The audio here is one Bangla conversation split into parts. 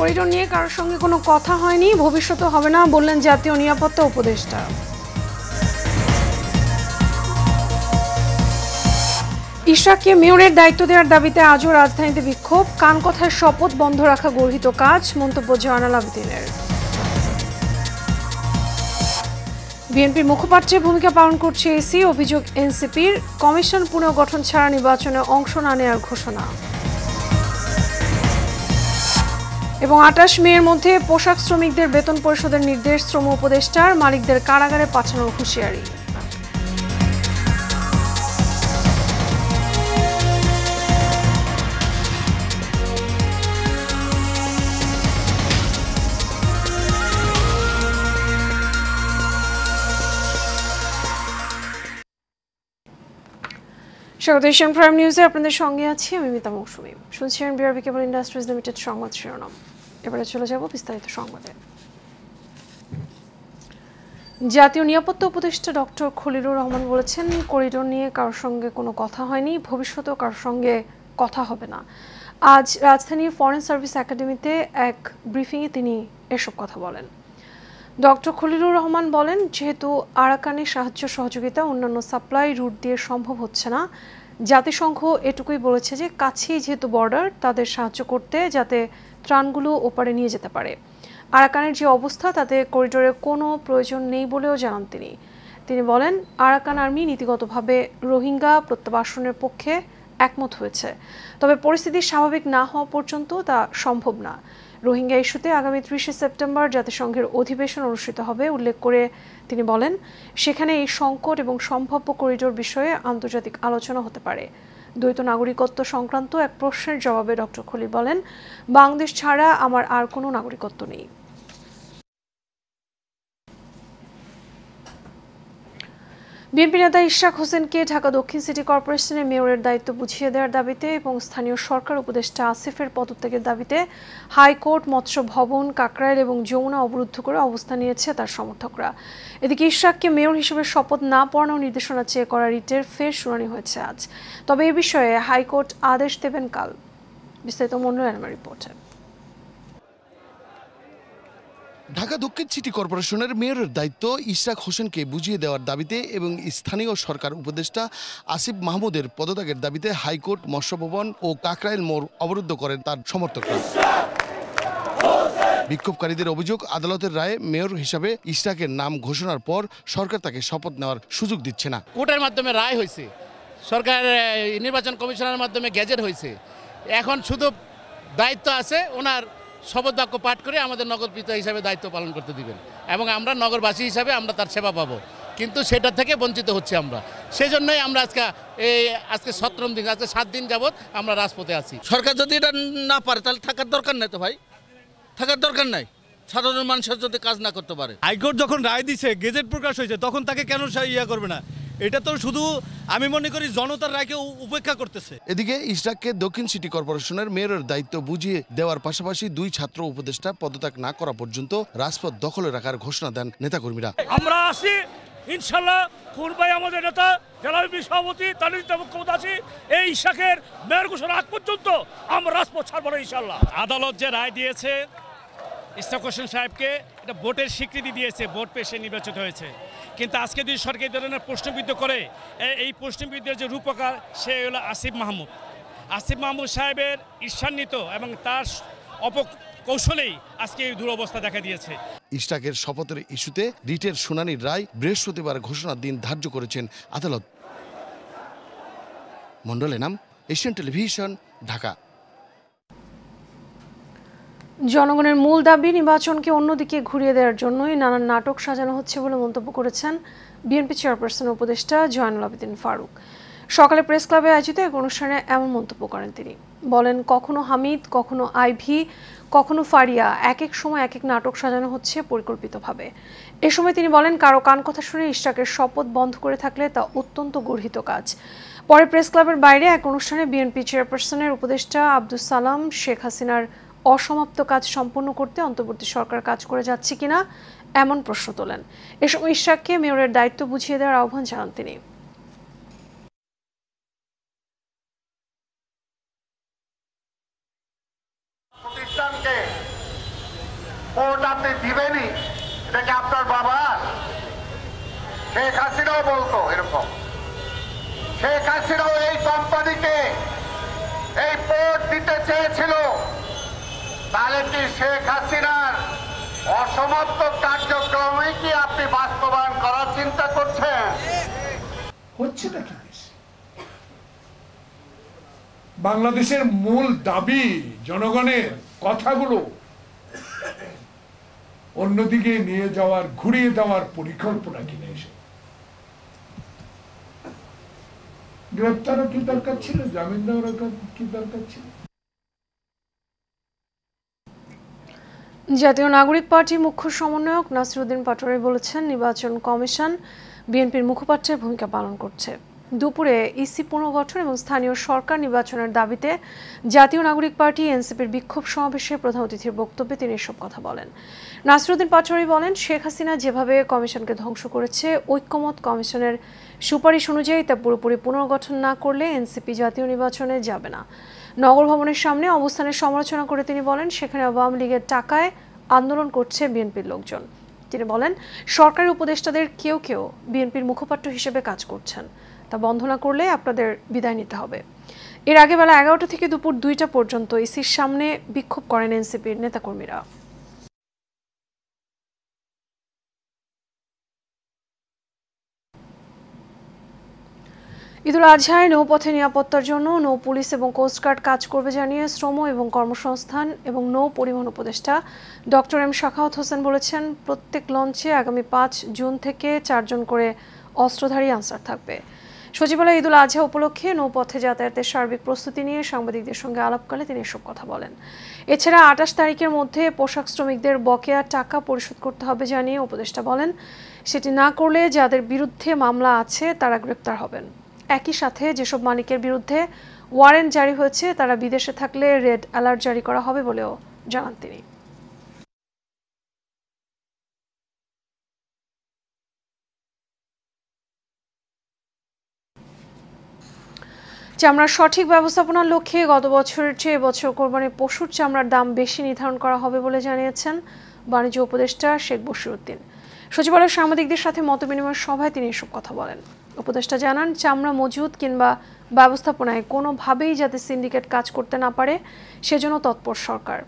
করিডোর নিয়ে কারোর সঙ্গে কোনো কথা হয়নি, ভবিষ্যতে হবে না বললেন জাতীয় নিরাপত্তা উপদেষ্টা। ইশরাককে মেয়রের দায়িত্ব দেওয়ার দাবিতে আজও রাজধানীতে বিক্ষোভ, কান কথায় শপথ বন্ধ রাখা গর্হিত কাজ, মন্তব্য জয়নাল আবেদিনের। বিএনপির মুখপাত্রের ভূমিকা পালন করছে এসি, অভিযোগ এনসিপির, কমিশন পুনর্গঠন ছাড়া নির্বাচনে অংশ না নেওয়ার ঘোষণা। এবং ২৮ মের মধ্যে পোশাক শ্রমিকদের বেতন পরিশোধের নির্দেশ শ্রম উপদেষ্টার, মালিকদের কারাগারে পাঠানোর হুঁশিয়ারি। স্বাগত এশিয়ান প্রাইম নিউজে, আপনাদের সঙ্গে আছি আমি মিতা মৌসুমী। শুনছিলেন বিআরবি কেবল ইন্ডাস্ট্রিজ লিমিটেড সংবাদ শিরোনাম। এবারে চলে যাব বিস্তারিত সংবাদে। জাতীয় নিরাপত্তা উপদেষ্টা ডক্টর খলিলুর রহমান বলেছেন, করিডোর নিয়ে কারোর সঙ্গে কোনো কথা হয়নি, ভবিষ্যতেও কারোর সঙ্গে কথা হবে না। আজ রাজধানীর ফরেন সার্ভিস একাডেমিতে এক ব্রিফিংয়ে তিনি এসব কথা বলেন। ডক্টর খলিলুর রহমান বলেন, যেহেতু আরাকানে সাহায্য সহযোগিতা অন্যান্য সাপ্লাই রুট দিয়ে সম্ভব হচ্ছে না, জাতিসংঘ এটুকুই বলেছে যে কাছেই যেহেতু বর্ডার, তাদের সাহায্য করতে যাতে ত্রাণগুলো ওপারে নিয়ে যেতে পারে। আরাকানের যে অবস্থা তাতে করিডোরের কোনো প্রয়োজন নেই বলেও জানান তিনি বলেন, আরাকান আর্মি নীতিগতভাবে রোহিঙ্গা প্রত্যাবাসনের পক্ষে একমত হয়েছে, তবে পরিস্থিতি স্বাভাবিক না হওয়া পর্যন্ত তা সম্ভব না। রোহিঙ্গা ইস্যুতে আগামী ৩০ সেপ্টেম্বর জাতিসংঘের অধিবেশন অনুষ্ঠিত হবে উল্লেখ করে তিনি বলেন, সেখানে এই সংকট এবং সম্ভাব্য করিডোর বিষয়ে আন্তর্জাতিক আলোচনা হতে পারে। দ্বৈত নাগরিকত্ব সংক্রান্ত এক প্রশ্নের জবাবে ডক্টর খলিল বলেন, বাংলাদেশ ছাড়া আমার আর কোনো নাগরিকত্ব নেই। বিএনপি নেতা ইশরাক হোসেনকে ঢাকা দক্ষিণ সিটি কর্পোরেশনের মেয়রের দায়িত্ব বুঝিয়ে দেওয়ার দাবিতে এবং স্থানীয় সরকার উপদেষ্টা আসিফের পদত্যাগের দাবিতে হাইকোর্ট, মৎস্য ভবন, কাকরাইল এবং যমুনা অবরুদ্ধ করে অবস্থান নিয়েছে তার সমর্থকরা। এদিকে ইশরাককে মেয়র হিসেবে শপথ না পড়ানোর নির্দেশনা চেয়ে করা রিটের ফের শুনানি হয়েছে আজ। তবে এ বিষয়ে হাইকোর্ট আদেশ দেবেন কাল। বিস্তারিত মন্ডল আনামের রিপোর্টে। ঢাকা দক্ষিণ সিটি কর্পোরেশনের মেয়রের দায়িত্ব ইশরাক হোসেনকে বুঝিয়ে দেওয়ার দাবিতে এবং স্থানীয় সরকার উপদেষ্টা আসিফ মাহমুদের পদত্যাগের দাবিতে হাইকোর্ট, মৎস্য ভবন ও কাকরাইল মোড় অবরুদ্ধ করেন তার সমর্থকরা। বিক্ষোভকারীদের অভিযোগ, আদালতের রায়ে মেয়র হিসাবে ইশরাকের নাম ঘোষণার পর সরকার তাকে শপথ নেওয়ার সুযোগ দিচ্ছে না। কোর্টের মাধ্যমে রায় হয়েছে, সরকার নির্বাচন কমিশনের মাধ্যমে গেজেট হয়েছে, এখন শুধু দায়িত্ব আছে ওনার শপথ বাক্য পাঠ করে আমাদের নগর পিতা হিসাবে দায়িত্ব পালন করতে দিবেন এবং আমরা নগরবাসী হিসাবে আমরা তার সেবা পাবো, কিন্তু সেটা থেকে বঞ্চিত হচ্ছে আমরা। সেই জন্যই আমরা আজকে 17 দিন, আজকে 7 দিন যাবৎ আমরা রাজপথে আছি। সরকার যদি এটা না পারে তাহলে থাকার দরকার নাই তো ভাই, থাকার দরকার নাই। সাধারণ মানুষের যদি কাজ না করতে পারে, হাইকোর্ট যখন রায় দিছে, গেজেট প্রকাশ হয়েছে, তখন তাকে কেন করবে না? এটা তো শুধু আমি মনে করি জনতার রায়কে উপেক্ষা করতেছে। এদিকে ইশরাককে দক্ষিণ সিটি কর্পোরেশনের মেয়রের দায়িত্ব বুঝিয়ে দেওয়ার পাশাপাশি 2 ছাত্র উপদেষ্টা পদত্যাগ না করা পর্যন্ত রাজপথ দখলে রাখার ঘোষণা দেন নেতাকর্মীরা। আমরা আসি ইনশাল্লাহ, পূর্বাই আমাদের নেতা জেলা সভাপতি তাদের মুখ্যমন্ত্রী আছি, এই ইশরাকের মেয়র ঘোষণা আগ পর্যন্ত আমরা রাজপথ ছাড়বো না ইনশাল্লাহ। আদালত যে রায় দিয়েছে ইশরাক হোসেন সাহেবকে, এটা ভোটের স্বীকৃতি দিয়েছে, ভোট পেশে নির্বাচিত হয়েছে, কিন্তু আজকে যদি সরকার এই ধরনের প্রশ্নবিদ্ধ করে, এই প্রশ্নবিদ্ধের যে রূপকার সে হলো আসিফ মাহমুদ। আসিফ মাহমুদ সাহেবের ঈর্ষান্বিত এবং তার অপকৌশলেই আজকে এই দুরবস্থা দেখা দিয়েছে। ইশরাকের শপথের ইস্যুতে রিটের শুনানির রায় বৃহস্পতিবার ঘোষণার দিন ধার্য করেছেন আদালত। Mondal Enam, Asian television, Dhaka. জনগণের মূল দাবি নির্বাচনকে অন্যদিকে ঘুরিয়ে দেওয়ার জন্যই নানান নাটক সাজানো হচ্ছে বলে মন্তব্য করেছেন বিএনপি চেয়ারপারসন উপদেষ্টা জয়নাল আবেদিন ফারুক। সকালে প্রেস ক্লাবে আয়োজিত এক অনুষ্ঠানে এমন মন্তব্য করেন তিনি। বলেন, কখনো হামিদ, কখনো আইভি, কখনো ফারিয়া, এক এক সময় এক এক নাটক সাজানো হচ্ছে পরিকল্পিতভাবে। এ সময় তিনি বলেন, কারো কান কথা শুনে ইশরাকের শপথ বন্ধ করে থাকলে তা অত্যন্ত গর্হিত কাজ। পরে প্রেস ক্লাবের বাইরে এক অনুষ্ঠানে বিএনপি চেয়ারপারসনের উপদেষ্টা আব্দুস সালাম শেখ হাসিনার অসমাপ্ত কাজ সম্পন্ন করতে অন্তর্বর্তী সরকার কাজ করে যাচ্ছে কিনা এমন প্রশ্ন তোলেন। এ সময় ইশরাককে মেয়রের দায়িত্ব বুঝিয়ে দেওয়ার আহ্বান জানান তিনি। প্রতিষ্ঠানকে ভোট আপনি দিবেনই, এটা কি আপনার বাবা? শেখ হাসিনাও বলতো এরকম। শেখ হাসিনাও এই কোম্পানিকে এই ভোট দিতে চেয়েছিল। তাহলে কি শেখ হাসিনার অসমাপ্ত কার্যক্রমে কি আপনি বাস্তবায়ন করার চিন্তা করছেন? হচ্ছে নাকি? বাংলাদেশের মূল দাবি জনগণের কথাগুলো অন্যদিকে নিয়ে যাওয়ার, ঘুরিয়ে দেওয়ার পরিকল্পনা কিনে এসে গ্রেপ্তারও কি দরকার ছিল, জামিন দেওয়ার কি দরকার ছিল? জাতীয় নাগরিক পার্টির মুখ্য সমন্বয়ক নাসিরউদ্দিন পাটোয়ারি বলেছেন, নির্বাচন কমিশন বিএনপির মুখপাত্রের ভূমিকা পালন করছে। দুপুরে ইসি পুনর্গঠন এবং স্থানীয় সরকার নির্বাচনের দাবিতে জাতীয় নাগরিক পার্টি এনসিপির বিক্ষোভ সমাবেশে প্রধান অতিথির বক্তব্যে তিনি এসব কথা বলেন। নাসিরউদ্দিন পাটোয়ারি বলেন, শেখ হাসিনা যেভাবে কমিশনকে ধ্বংস করেছে, ঐক্যমত কমিশনের সুপারিশ অনুযায়ী তা পুরোপুরি পুনর্গঠন না করলে এনসিপি জাতীয় নির্বাচনে যাবে না। নগর ভবনের সামনে অবস্থানের সমালোচনা করে তিনি বলেন, সেখানে আওয়ামী লীগের টাকায় আন্দোলন করছে বিএনপির লোকজন। তিনি বলেন, সরকারি উপদেষ্টাদের কেউ কেউ বিএনপির মুখপাত্র হিসেবে কাজ করছেন, তা বন্ধ না করলে আপনাদের বিদায় নিতে হবে। এর আগে বেলা 11টা থেকে দুপুর 2টা পর্যন্ত ইসির সামনে বিক্ষোভ করেন এনসিপির নেতাকর্মীরা। ঈদুল আজহায় নৌপথে নিরাপত্তার জন্য নৌ পুলিশ এবং কোস্টগার্ড কাজ করবে জানিয়ে শ্রম এবং কর্মসংস্থান এবং নৌ পরিবহন উপদেষ্টা ডক্টর এম শাখাওয়াত হোসেন বলেছেন, প্রত্যেক লঞ্চে আগামী 5 জুন থেকে 4 জন করে অস্ত্রধারী আনসার থাকবে। সচিবালয়ে ঈদুল আজহা উপলক্ষে নৌপথে যাতায়াতের সার্বিক প্রস্তুতি নিয়ে সাংবাদিকদের সঙ্গে আলাপকালে তিনি এসব কথা বলেন। এছাড়া 28 তারিখের মধ্যে পোশাক শ্রমিকদের বকেয়া টাকা পরিশোধ করতে হবে জানিয়ে উপদেষ্টা বলেন, সেটি না করলে যাদের বিরুদ্ধে মামলা আছে তারা গ্রেপ্তার হবেন। একই সাথে যেসব মালিকের বিরুদ্ধে ওয়ারেন্ট জারি হয়েছে তারা বিদেশে থাকলে রেড অ্যালার্ট জারি করা হবে বলেও জানান তিনি। চামড়ার সঠিক ব্যবস্থাপনার লক্ষ্যে গত বছরের চেয়ে এবছর কোরবানির পশুর চামড়ার দাম বেশি নির্ধারণ করা হবে বলে জানিয়েছেন বাণিজ্য উপদেষ্টা শেখ বশিরউদ্দিন। সচিবালয়ের সাংবাদিকদের সাথে মতবিনিময় সভায় তিনি এসব কথা বলেন। উপদেষ্টা জানান, চামড়া মজুত কিংবা ব্যবস্থাপনায় কোনোভাবেই যাতে সিন্ডিকেট কাজ করতে না পারে সেজন্য তৎপর সরকার।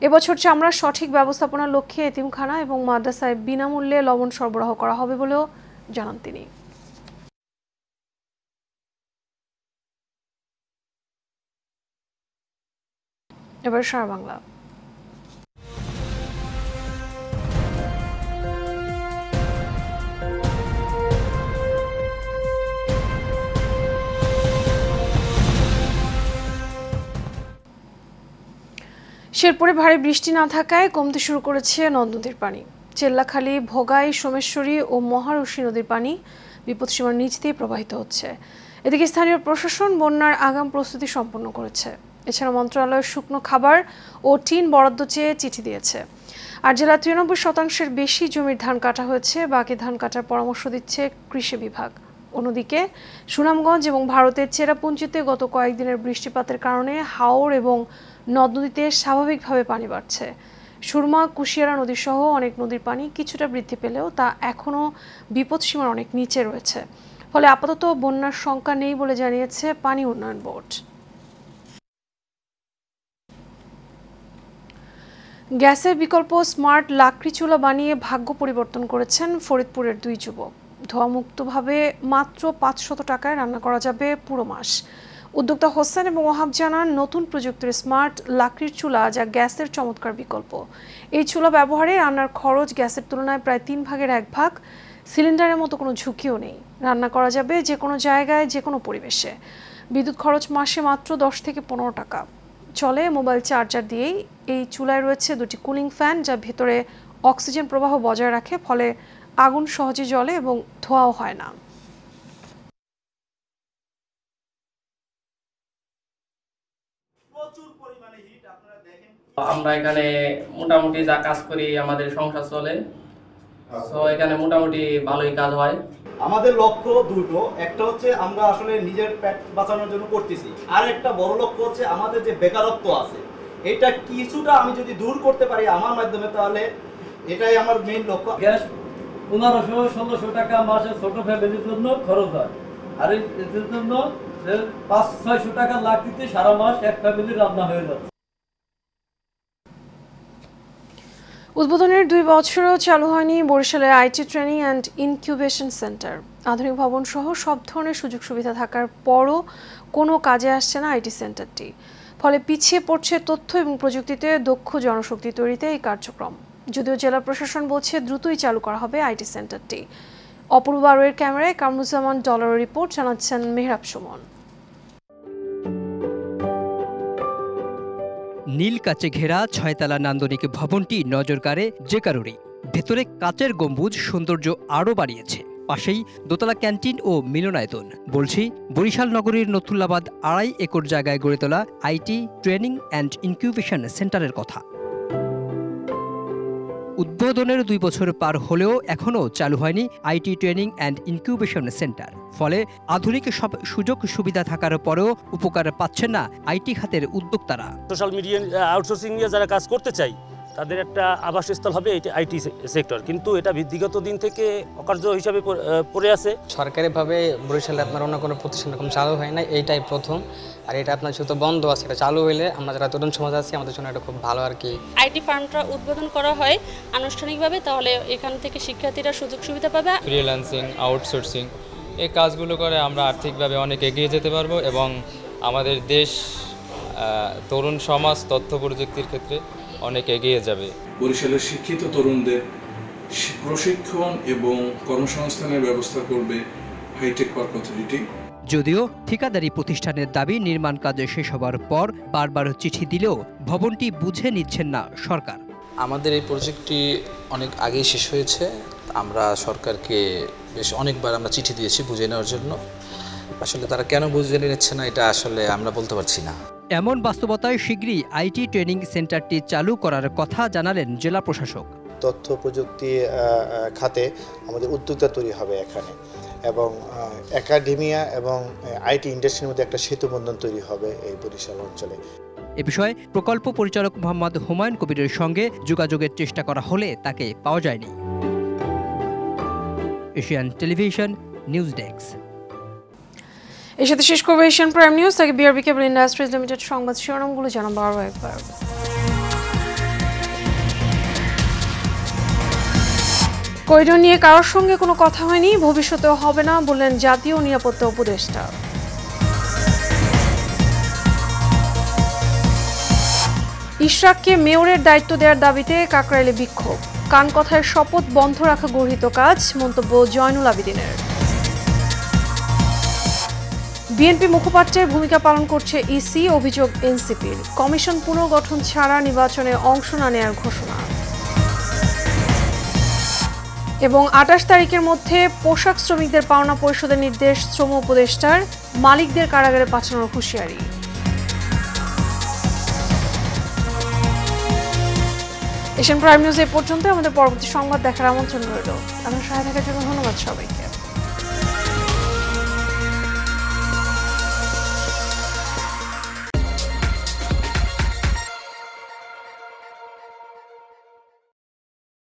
এবছর চামড়ার সঠিক ব্যবস্থাপনার লক্ষ্যে এতিমখানা এবং মাদ্রাসায় বিনামূল্যে লবণ সরবরাহ করা হবে বলেও জানান তিনি। এবার সারা বাংলা। শেরপুরে ভারী বৃষ্টি না থাকায় কমতে শুরু করেছে নদ নদীর পানি। চেল্লাখালী, ভোগাই, সোমেশ্বরী ও মহারশী নদীর পানি বিপদসীমার নিচ দিয়ে প্রবাহিত হচ্ছে। এদিকে স্থানীয় প্রশাসন বন্যার আগাম প্রস্তুতি সম্পন্ন করেছে। এছাড়া মন্ত্রণালয় শুকনো খাবার ও টিন বরাদ্দ চেয়ে চিঠি দিয়েছে। আর জেলার 93% বেশি জমির ধান কাটা হয়েছে, বাকি ধান কাটার পরামর্শ দিচ্ছে কৃষি বিভাগ। অন্যদিকে সুনামগঞ্জ এবং ভারতের চেরাপুঞ্জিতে গত কয়েকদিনের বৃষ্টিপাতের কারণে হাওর এবং নদ নদীতে স্বাভাবিকভাবে পানি বাড়ছে। সুরমা, কুশিয়ারা নদীসহ অনেক নদীর পানি কিছুটা বৃদ্ধি পেলেও তা এখনও বিপদসীমার অনেক নিচে রয়েছে। ফলে আপাতত বন্যার শঙ্কা নেই বলে জানিয়েছে পানি উন্নয়ন বোর্ড। গ্যাসের বিকল্প স্মার্ট লাকড়ি চুলা বানিয়ে ভাগ্য পরিবর্তন করেছেন ফরিদপুরের 2 যুবক। ধোঁয়ামুক্তভাবে মাত্র 500 টাকায় রান্না করা যাবে পুরো মাস। উদ্যোক্তা হোসেন এবং ওহাব জানান, নতুন প্রযুক্তির স্মার্ট লাকড়ির চুলা যা গ্যাসের চমৎকার বিকল্প। এই চুলা ব্যবহারে রান্নার খরচ গ্যাসের তুলনায় প্রায় 3 ভাগের 1 ভাগ। সিলিন্ডারের মতো কোনো ঝুঁকিও নেই। রান্না করা যাবে যে কোনো জায়গায়, যে কোনো পরিবেশে। বিদ্যুৎ খরচ মাসে মাত্র 10 থেকে 15 টাকা। চলে মোবাইল চার্জার দিয়েই। এই চুলায় রয়েছে 2টি কুলিং ফ্যান যা ভেতরে অক্সিজেন প্রবাহ বজায় রাখে, ফলে আগুন সহজে জ্বলে এবং ধোঁয়াও হয় না। আমরা এখানে মোটামুটি যা কাজ করি আমাদের সংসার চলে, তো এখানে মোটামুটি ভালোই কাজ হয়। আমাদের লক্ষ্য দুটো, একটা হচ্ছে আমরা আসলে নিজের পেট বাঁচানোর জন্য করতেছি, আর একটা বড় লক্ষ্য হচ্ছে আমাদের যে বেকারত্ব আছে এটা কিছুটা আমি যদি দূর করতে পারি আমার মাধ্যমে, তাহলে এটাই আমার মেইন লক্ষ্য। গ্যাস 1500-1600 টাকা মাসে ছোট ফ্যামিলির জন্য খরচ হয়, আর এর জন্য 500-600 টাকা লাগতে সারা মাস এক ফ্যামিলির রান্না হয়ে যাচ্ছে। উদ্বোধনের 2 বছরও চালু হয়নি বরিশালের IT training and incubation centre. আধুনিক ভবন সহ সব ধরনের সুযোগ সুবিধা থাকার পরও কোনো কাজে আসছে না আইটি সেন্টারটি। ফলে পিছিয়ে পড়ছে তথ্য এবং প্রযুক্তিতে দক্ষ জনশক্তি তৈরিতে এই কার্যক্রম। যদিও জেলা প্রশাসন বলছে দ্রুতই চালু করা হবে আইটি সেন্টারটি। অপূর্ব আরোয়ের ক্যামেরায় কামরুজ্জামান ডলারের রিপোর্ট, জানাচ্ছেন মেহরাব সুমন। নীল কাচে ঘেরা 6তলা নান্দনিক ভবনটি নজর কাড়ে যে কারোরই। ভেতরে কাচের গম্বুজ সৌন্দর্য আরও বাড়িয়েছে। পাশেই দোতলা ক্যান্টিন ও মিলনায়তন। বলছি বরিশাল নগরীর নথুল্লাবাদ 2.5 একর জায়গায় গড়ে তোলা আইটি ট্রেনিং অ্যান্ড ইনকিউবেশন সেন্টারের কথা। উদ্বোধনের 2 বছর পার হলেও এখনও চালু হয়নি IT training and incubation centre. ফলে আধুনিক সব সুযোগ সুবিধা থাকার পরেও উপকার পাচ্ছেন না আইটি খাতের উদ্যোক্তারা। সোশ্যাল মিডিয়া আউটসোর্সিং নিয়ে যারা কাজ করতে চাই তাদের একটা আবাসস্থল হবে আইটি সেক্টর, কিন্তু এটা বিগত দিন থেকে অকার্য হিসাবে পড়ে আছে। সরকারিভাবে বরিশালে আপনার অন্য কোনো প্রতিষ্ঠান এরকম চালু হয় না, এইটাই প্রথম। আর এটা আপনার শুধু বন্ধ আছে, এটা চালু হইলে আমরা যারা তরুণ সমাজ আছি আমাদের জন্য এটা খুব ভালো আর কি। আইটি ফার্মটা উদ্বোধন করা হয় আনুষ্ঠানিকভাবে, তাহলে এখান থেকে শিক্ষার্থীরা সুযোগ সুবিধা পাবে। ফ্রিল্যান্সিং, আউটসোর্সিং এই কাজগুলো করে আমরা আর্থিকভাবে অনেক এগিয়ে যেতে পারবো এবং আমাদের দেশ তরুণ সমাজ তথ্য প্রযুক্তির ক্ষেত্রে অনেক এগিয়ে যাবে। বরিশালের শিক্ষিত তরুণদের প্রশিক্ষণ এবং কর্মসংস্থানের ব্যবস্থা করবে হাইটেক পার্ক অথরিটি। যদিও ঠিকাদারি প্রতিষ্ঠানের দাবি নির্মাণ কাজ শেষ হবার পর বারবার চিঠি দিলেও ভবনটি বুঝে নিচ্ছেন না সরকার। আমাদের এই প্রজেক্টটি অনেক আগেই শেষ হয়েছে। আমরা সরকারকে বেশ অনেকবার আমরা চিঠি দিয়েছি বুঝে নেওয়ার জন্য। আসলে তারা কেন বুঝে নিচ্ছে না এটা আসলে আমরা বলতে পারছি না। এমন বাস্তবতায় শীঘ্রই আইটি ট্রেনিং সেন্টারটি চালু করার কথা জানালেন জেলা প্রশাসক। তথ্য প্রযুক্তি খাতে আমাদের উদ্যোক্তা তৈরি হবে এখানে, এবং একাডেমিয়া এবং আইটি ইন্ডাস্ট্রির মধ্যে একটা সেতুবন্ধন তৈরি হবে এই বরিশাল অঞ্চলে। এ বিষয়ে প্রকল্প পরিচালক মোহাম্মদ হুমায়ুন কবিরের সঙ্গে যোগাযোগের চেষ্টা করা হলে তাকে পাওয়া যায়নি। Asian television news desk. এর সাথে শেষ করবো এশিয়ান প্রাইম নিউজ থেকে বিআরবি কেবল ইন্ডাস্ট্রিজ লিমিটেড সংবাদ শিরোনামগুলো জানাবো আরও একবার। করিডোর নিয়ে কারোর সঙ্গে কোনো কথা হয়নি, ভবিষ্যতেও হবে না বললেন জাতীয় নিরাপত্তা উপদেষ্টা। ইশরাককে মেয়রের দায়িত্ব দেওয়ার দাবিতে কাকরাইলে বিক্ষোভ। কান কথায় শপথ বন্ধ রাখা গর্হিত কাজ, মন্তব্য জয়নুল আবিদিনের। বিএনপি মুখপাত্রের ভূমিকা পালন করছে ইসি, অভিযোগ এনসিপির। কমিশন পুনর্গঠন ছাড়া নির্বাচনে অংশ না নেওয়ার ঘোষণা। এবং 28 তারিখের মধ্যে পোশাক শ্রমিকদের পাওনা পরিশোধের নির্দেশ শ্রম উপদেষ্টার, মালিকদের কারাগারে পাঠানোর হুঁশিয়ারি। এশিয়ান প্রাইম নিউজ এ পর্যন্ত। আমাদের পরবর্তী সংবাদ দেখার আমন্ত্রণ রইল। আপনার সহায় থাকার জন্য ধন্যবাদ সবাইকে।